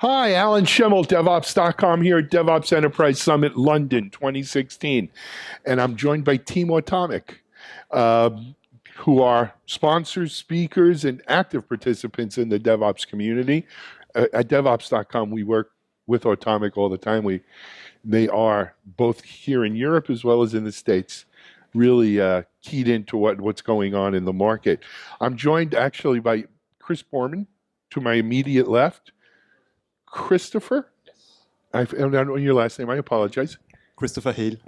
Hi, Alan Schimmel, DevOps.com here at DevOps Enterprise Summit London 2016. And I'm joined by Team Automic, who are sponsors, speakers, and active participants in the DevOps community. At DevOps.com, we work with Automic all the time. They are both here in Europe as well as in the States, really keyed into what's going on in the market. I'm joined actually by Chris Boorman to my immediate left. Christopher? Yes. I don't know your last name. I apologize. Christopher Hejl.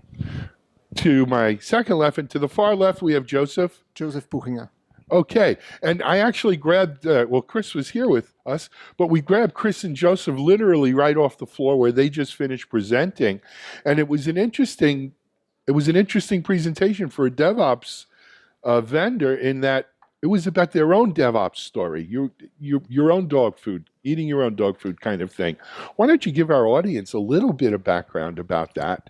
To my second left and to the far left, we have Josef. Josef Puchinger. Okay. And I actually grabbed, Chris was here with us, but we grabbed Chris and Josef literally right off the floor where they just finished presenting. And it was an interesting presentation for a DevOps vendor in that it was about their own DevOps story, your own dog food, eating your own dog food kind of thing. Why don't you give our audience a little bit of background about that?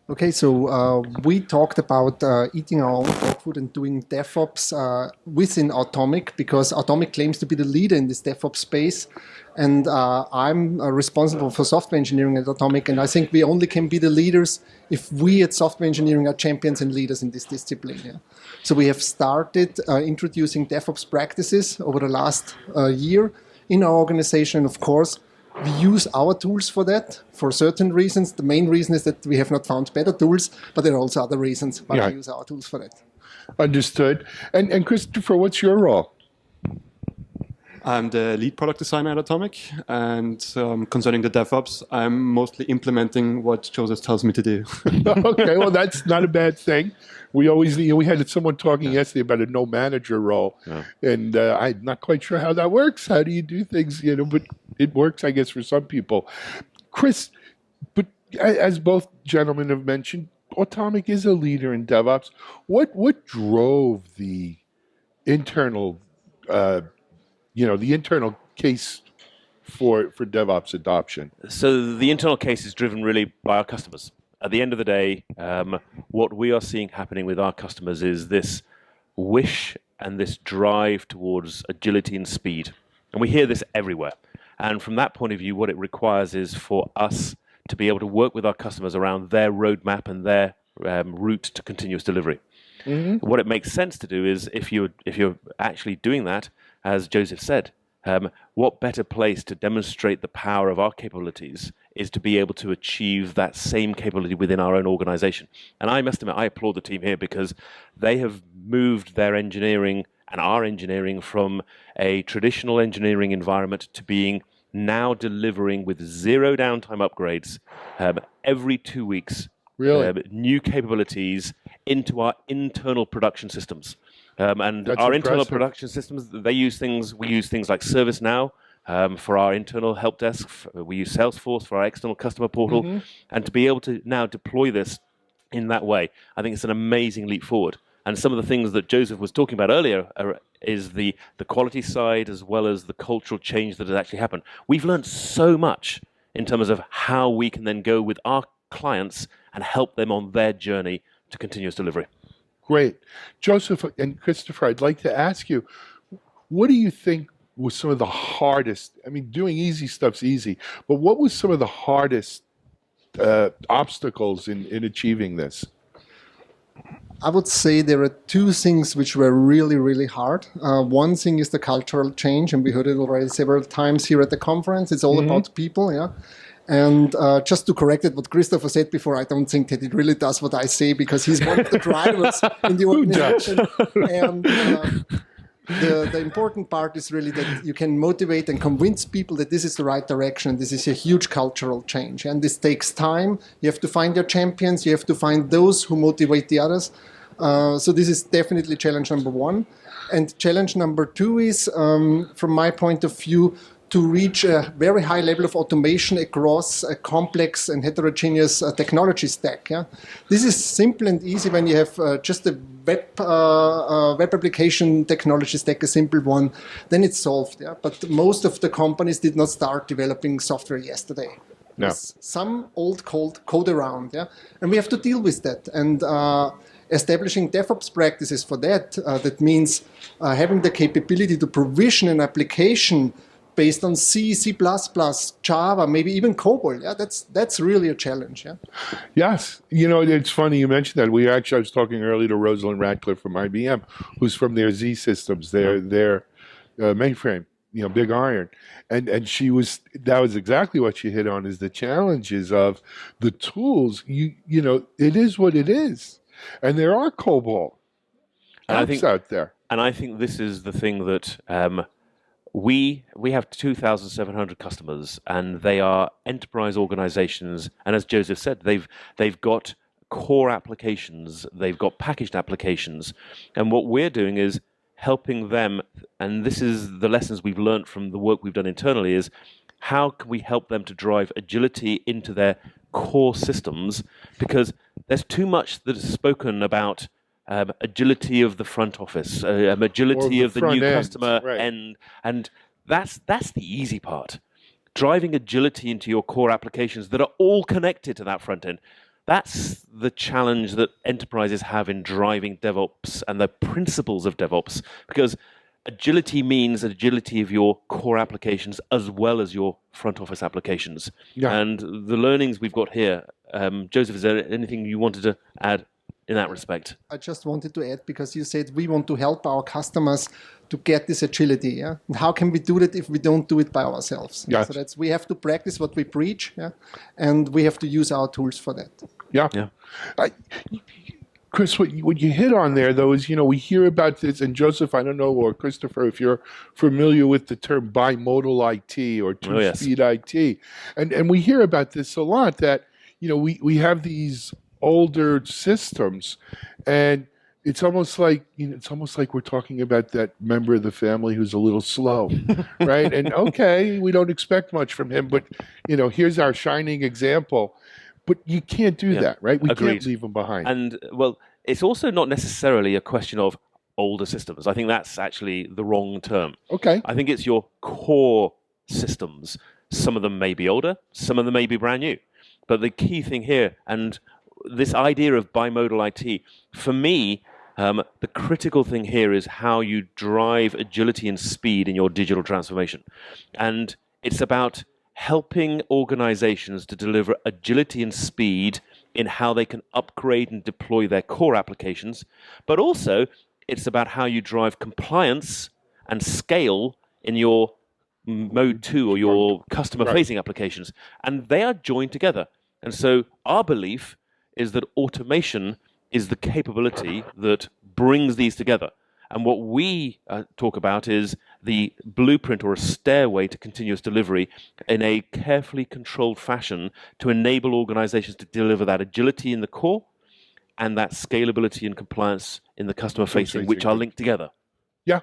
Okay, so we talked about eating our own dog food and doing DevOps within Automic, because Automic claims to be the leader in this DevOps space. And I'm responsible for software engineering at Automic, and I think we only can be the leaders if we at software engineering are champions and leaders in this discipline. Yeah. So we have started introducing DevOps practices over the last year in our organization. Of course, we use our tools for that for certain reasons. The main reason is that we have not found better tools, but there are also other reasons why we use our tools for that. Understood. And Christopher, what's your role? I'm the lead product designer at Automic, and concerning the DevOps, I'm mostly implementing what Josef tells me to do. Okay, well, that's not a bad thing. We had someone talking yesterday about a no manager role, and I'm not quite sure how that works. How do you do things, but it works, I guess, for some people. Chris, but as both gentlemen have mentioned, Automic is a leader in DevOps. What drove the internal the internal case for DevOps adoption? So the internal case is driven really by our customers. At the end of the day, what we are seeing happening with our customers is this wish and this drive towards agility and speed. And we hear this everywhere. And from that point of view, what it requires is for us to be able to work with our customers around their roadmap and their route to continuous delivery. Mm-hmm. What it makes sense to do is if you're actually doing that, as Josef said, what better place to demonstrate the power of our capabilities is to be able to achieve that same capability within our own organization. And I must admit, I applaud the team here because they have moved their engineering and our engineering from a traditional engineering environment to being now delivering with zero downtime upgrades every 2 weeks. Really? New capabilities into our internal production systems. And That's our impressive. internal production systems, we use things like ServiceNow for our internal help desk. We use Salesforce for our external customer portal. Mm-hmm. And to be able to now deploy this in that way, I think it's an amazing leap forward. And some of the things that Josef was talking about earlier is the quality side as well as the cultural change that has actually happened. We've learned so much in terms of how we can then go with our clients and help them on their journey to continuous delivery. Great. Josef and Christopher, I'd like to ask you, what do you think was some of the hardest, doing easy stuff's easy, but what was some of the hardest obstacles in achieving this? I would say there are two things which were really, really hard. One thing is the cultural change, and we heard it already several times here at the conference. It's all about people, yeah. And just to correct it, what Christopher said before, I don't think that it really does what I say, because he's one of the drivers in the organization. And the important part is really that you can motivate and convince people that this is the right direction. This is a huge cultural change, and this takes time. You have to find your champions. You have to find those who motivate the others. So this is definitely challenge number one. And challenge number two is, from my point of view, to reach a very high level of automation across a complex and heterogeneous technology stack. Yeah? This is simple and easy when you have just a web application technology stack, a simple one, then it's solved. Yeah? But most of the companies did not start developing software yesterday. No. There's some old code around, yeah? And we have to deal with that. And establishing DevOps practices for that, that means having the capability to provision an application based on C, C++, Java, maybe even COBOL. Yeah, that's really a challenge. Yeah. Yes. It's funny you mentioned that. I was talking earlier to Rosalind Radcliffe from IBM, who's from their Z systems, their mainframe, big iron. And that was exactly what she hit on, is the challenges of the tools. It is what it is. And there are COBOL apps out there. And I think this is the thing that we have 2,700 customers, and they are enterprise organizations. And as Josef said, they've got core applications, they've got packaged applications. And what we're doing is helping them, and this is the lessons we've learned from the work we've done internally, is how can we help them to drive agility into their core systems? Because there's too much that is spoken about agility of the front office, agility of the new customer end, and that's the easy part. Driving agility into your core applications that are all connected to that front end. That's the challenge that enterprises have in driving DevOps and the principles of DevOps, because agility means agility of your core applications as well as your front office applications. Yeah. And the learnings we've got here, Josef, is there anything you wanted to add in that respect? I just wanted to add, because you said we want to help our customers to get this agility. Yeah? And how can we do that if we don't do it by ourselves? Yes. So we have to practice what we preach, and we have to use our tools for that. Yeah. Chris, what you hit on there, though, is, we hear about this, and Joseph, I don't know, or Christopher, if you're familiar with the term bimodal IT or two-speed IT. And we hear about this a lot, that, we have these older systems, and it's almost like we're talking about that member of the family who's a little slow, right? And okay, we don't expect much from him, but here's our shining example. But you can't do that, right? We can't leave them behind. And it's also not necessarily a question of older systems. I think that's actually the wrong term. Okay. I think it's your core systems. Some of them may be older, some of them may be brand new. But the key thing here, and this idea of bimodal IT, for me, the critical thing here is how you drive agility and speed in your digital transformation. And it's about helping organizations to deliver agility and speed in how they can upgrade and deploy their core applications. But also, it's about how you drive compliance and scale in your mode 2 or your customer-facing applications. And they are joined together. And so our belief is that automation is the capability that brings these together. And what we talk about is the blueprint or a stairway to continuous delivery in a carefully controlled fashion to enable organizations to deliver that agility in the core and that scalability and compliance in the customer facing, which are linked together. Yeah.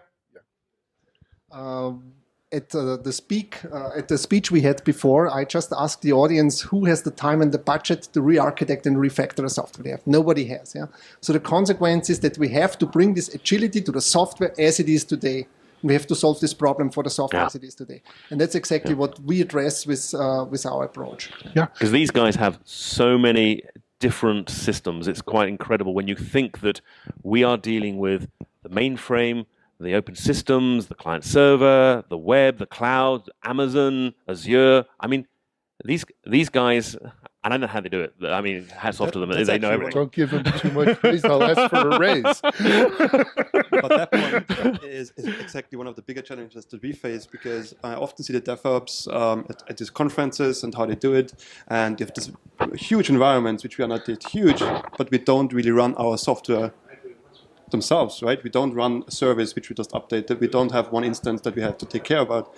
At the speech we had before, I just asked the audience who has the time and the budget to re-architect and refactor the software. Nobody has. Yeah. So the consequence is that we have to bring this agility to the software as it is today. We have to solve this problem for the software as it is today, and that's exactly what we address with our approach. Yeah, because these guys have so many different systems. It's quite incredible when you think that we are dealing with the mainframe, the open systems, the client server, the web, the cloud, Amazon, Azure. I mean, these guys, I don't know how they do it. I mean, hats off to them. They know everything. Don't give them too much praise. They'll ask for a raise. But that point is exactly one of the bigger challenges that we face, because I often see the DevOps at these conferences and how they do it. And you have this huge environments, which we are not that huge, but we don't really run our software themselves, right? We don't run a service which we just updated. We don't have one instance that we have to take care about.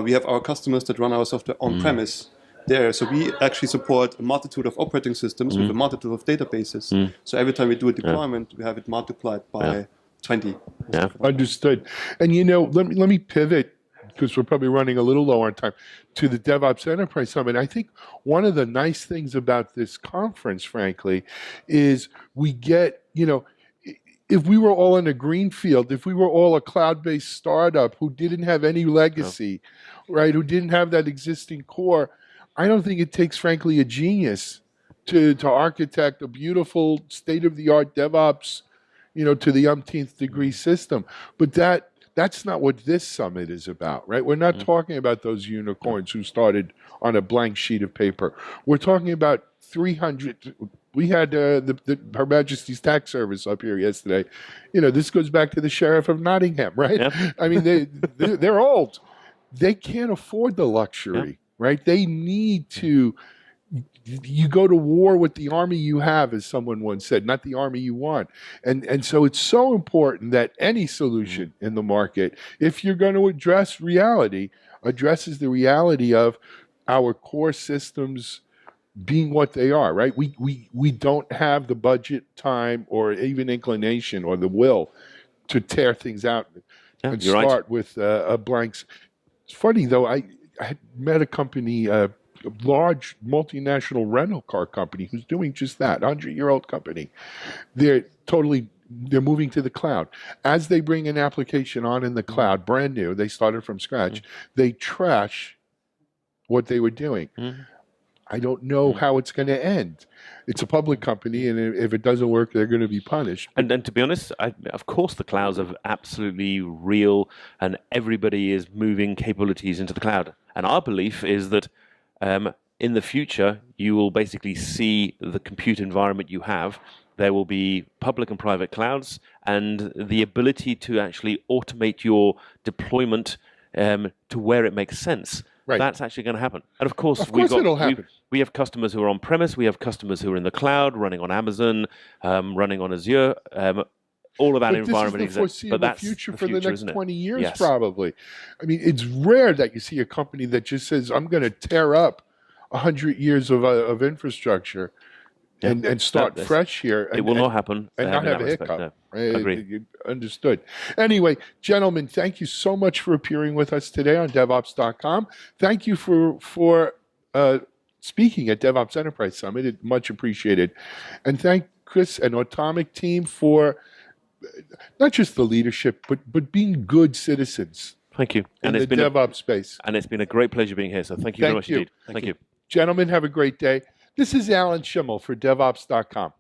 We have our customers that run our software on-premise there. So we actually support a multitude of operating systems with a multitude of databases. So every time we do a deployment, we have it multiplied by 20. Yeah. Understood. And let me pivot, because we're probably running a little low on time, to the DevOps Enterprise Summit. I think one of the nice things about this conference, frankly, is we get, if we were all in a green field, if we were all a cloud-based startup who didn't have any legacy, right, who didn't have that existing core, I don't think it takes, frankly, a genius to architect a beautiful state-of-the-art DevOps, to the umpteenth degree system. But that That's not what this summit is about, right? We're not talking about those unicorns who started on a blank sheet of paper. We're talking about 300. We had Her Majesty's Tax Service up here yesterday. You know, this goes back to the Sheriff of Nottingham, right? Yeah. I mean, they're old. They can't afford the luxury, right? They need to. You go to war with the army you have, as someone once said, not the army you want. And so it's so important that any solution in the market, if you're going to address reality, addresses the reality of our core systems being what they are, right? We don't have the budget, time, or even inclination or the will to tear things out and you're start right. with a blank. It's funny, though, I had met a company, a large multinational rental car company who's doing just that, 100-year-old company. They're moving to the cloud. As they bring an application on in the cloud, brand new, they started from scratch, they trash what they were doing. I don't know how it's going to end. It's a public company, and if it doesn't work, they're going to be punished. And to be honest, of course the clouds are absolutely real, and everybody is moving capabilities into the cloud. And our belief is that in the future, you will basically see the compute environment you have. There will be public and private clouds, and the ability to actually automate your deployment to where it makes sense. Right. That's actually going to happen. And of course, It'll happen. we have customers who are on premise. We have customers who are in the cloud, running on Amazon, running on Azure. All of that environment exists. But that's the future for the next 20 years, yes. probably. I mean, it's rare that you see a company that just says, I'm going to tear up 100 years of infrastructure and start fresh here. It will not happen. And not have a respect, hiccup. no. Right? Agree. Understood. Anyway, gentlemen, thank you so much for appearing with us today on DevOps.com. Thank you for speaking at DevOps Enterprise Summit. It's much appreciated. And thank Chris and Automic team for not just the leadership, but being good citizens. Thank you. In the DevOps space. And it's been a great pleasure being here. So thank you very much indeed. Thank you. Gentlemen, have a great day. This is Alan Schimmel for DevOps.com.